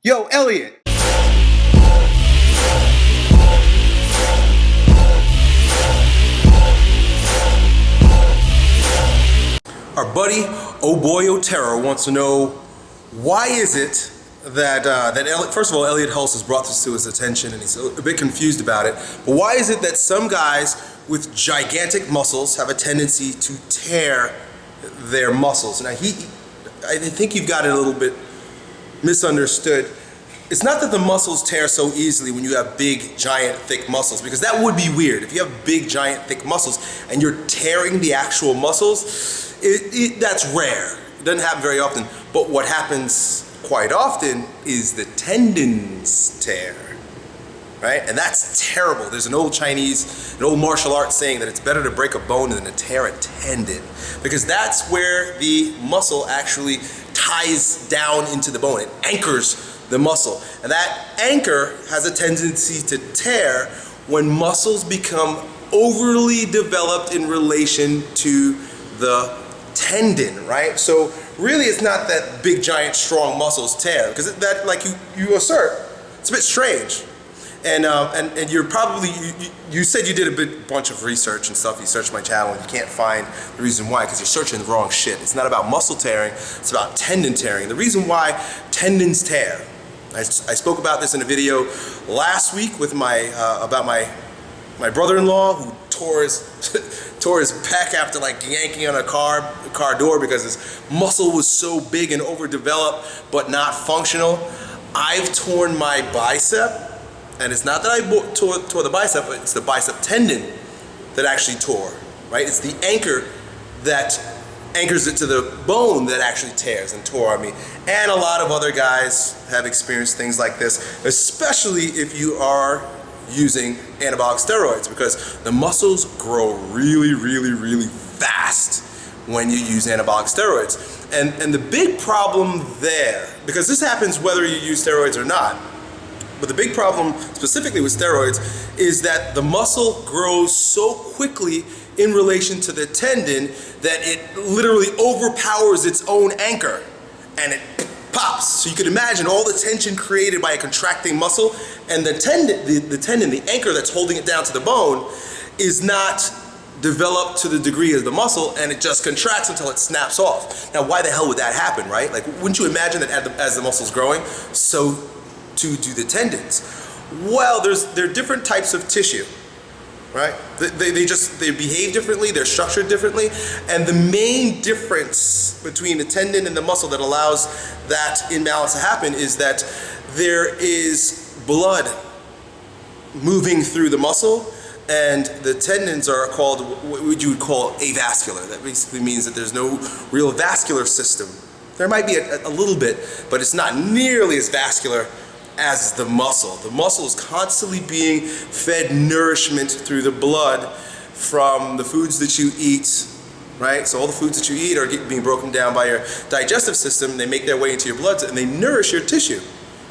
Yo, Elliot! Our buddy, Oh Boy Oh Terror, wants to know why is it that, first of all, Elliot Hulse has brought this to his attention and he's a bit confused about it, but why is it that some guys with gigantic muscles have a tendency to tear their muscles? Now, I think you've got it a little bit misunderstood. It's not that the muscles tear so easily when you have big, giant, thick muscles, because that would be weird. If you have big, giant, thick muscles and you're tearing the actual muscles, that's rare. It doesn't happen very often. But what happens quite often is the tendons tear, right? And that's terrible. There's an old martial arts saying that it's better to break a bone than to tear a tendon, because that's where the muscle actually ties down into the bone. It anchors the muscle, and that anchor has a tendency to tear when muscles become overly developed in relation to the tendon, right? So really it's not that big, giant, strong muscles tear, because that, like you assert, it's a bit strange. And you're probably, you said you did a bunch of research and stuff. You searched my channel and you can't find the reason why, because you're searching the wrong shit. It's not about muscle tearing, it's about tendon tearing. The reason why tendons tear, I spoke about this in a video last week with about my brother-in-law who tore his pec after like yanking on a car door because his muscle was so big and overdeveloped but not functional. I've torn my bicep, and it's not that I tore the bicep, but it's the bicep tendon that actually tore, right? It's the anchor that anchors it to the bone that actually tears and tore on me. And a lot of other guys have experienced things like this, especially if you are using anabolic steroids, because the muscles grow really, really, really fast when you use anabolic steroids. And the big problem there, because this happens whether you use steroids or not, but the big problem specifically with steroids is that the muscle grows so quickly in relation to the tendon that it literally overpowers its own anchor and it pops. So you can imagine all the tension created by a contracting muscle, and the tendon, the anchor that's holding it down to the bone, is not developed to the degree of the muscle, and it just contracts until it snaps off. Now, why the hell would that happen, right? Like, wouldn't you imagine that as the muscle's growing, so too do the tendons? Well, there are different types of tissue, right? They behave differently, they're structured differently, and the main difference between the tendon and the muscle that allows that imbalance to happen is that there is blood moving through the muscle, and the tendons are called what you would call avascular. That basically means that there's no real vascular system. There might be a little bit, but it's not nearly as vascular as the muscle. The muscle is constantly being fed nourishment through the blood from the foods that you eat, right? So all the foods that you eat are being broken down by your digestive system. They make their way into your blood and they nourish your tissue,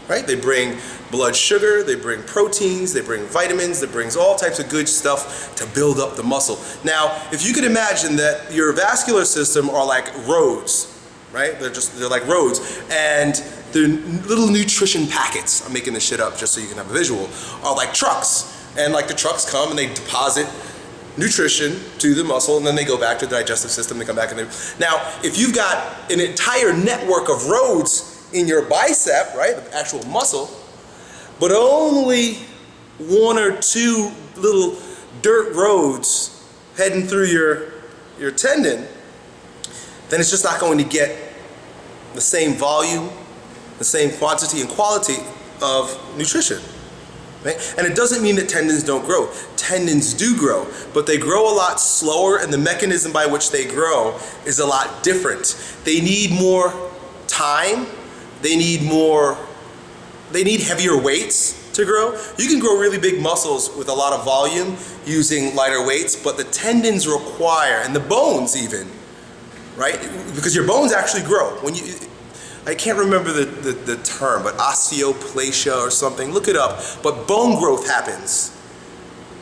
right? They bring blood sugar, they bring proteins, they bring vitamins, that brings all types of good stuff to build up the muscle. Now, if you could imagine that your vascular system are like roads, right? They're like roads, and the little nutrition packets, I'm making this shit up just so you can have a visual, are like trucks. And like the trucks come and they deposit nutrition to the muscle, and then they go back to the digestive system, they come back and now, if you've got an entire network of roads in your bicep, right, the actual muscle, but only one or two little dirt roads heading through your tendon, then it's just not going to get the same volume, the same quantity and quality of nutrition, right? And it doesn't mean that tendons don't grow. Tendons do grow, but they grow a lot slower, and the mechanism by which they grow is a lot different. They need more time, they need heavier weights to grow. You can grow really big muscles with a lot of volume using lighter weights, but the tendons require, and the bones even, right? Because your bones actually grow. I can't remember the term, but osteoplasia or something, look it up. But bone growth happens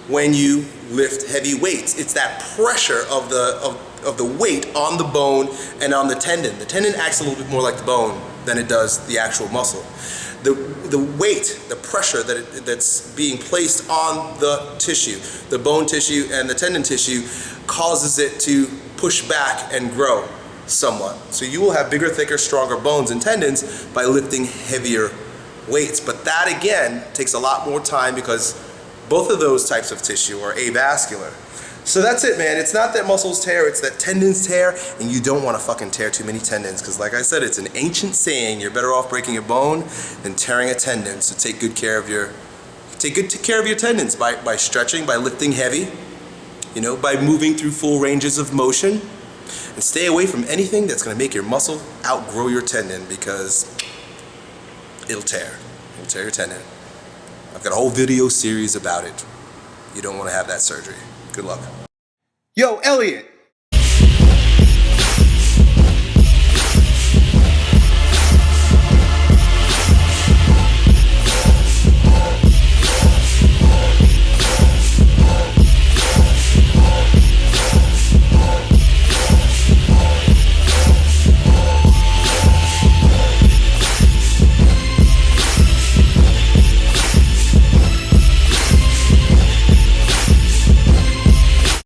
when you lift heavy weights. It's that pressure of the weight on the bone and on the tendon. The tendon acts a little bit more like the bone than it does the actual muscle. the weight, the pressure that's being placed on the tissue, the bone tissue and the tendon tissue, causes it to push back and grow somewhat. So you will have bigger, thicker, stronger bones and tendons by lifting heavier weights. But that again takes a lot more time because both of those types of tissue are avascular. So that's it, man. It's not that muscles tear, it's that tendons tear, and you don't want to fucking tear too many tendons because, like I said, it's an ancient saying, you're better off breaking a bone than tearing a tendon. So take good care of your tendons by stretching, by lifting heavy, you know, by moving through full ranges of motion, and stay away from anything that's going to make your muscle outgrow your tendon because it'll tear your tendon. I've got a whole video series about it. You don't want to have that surgery. Good luck. Yo, Elliot,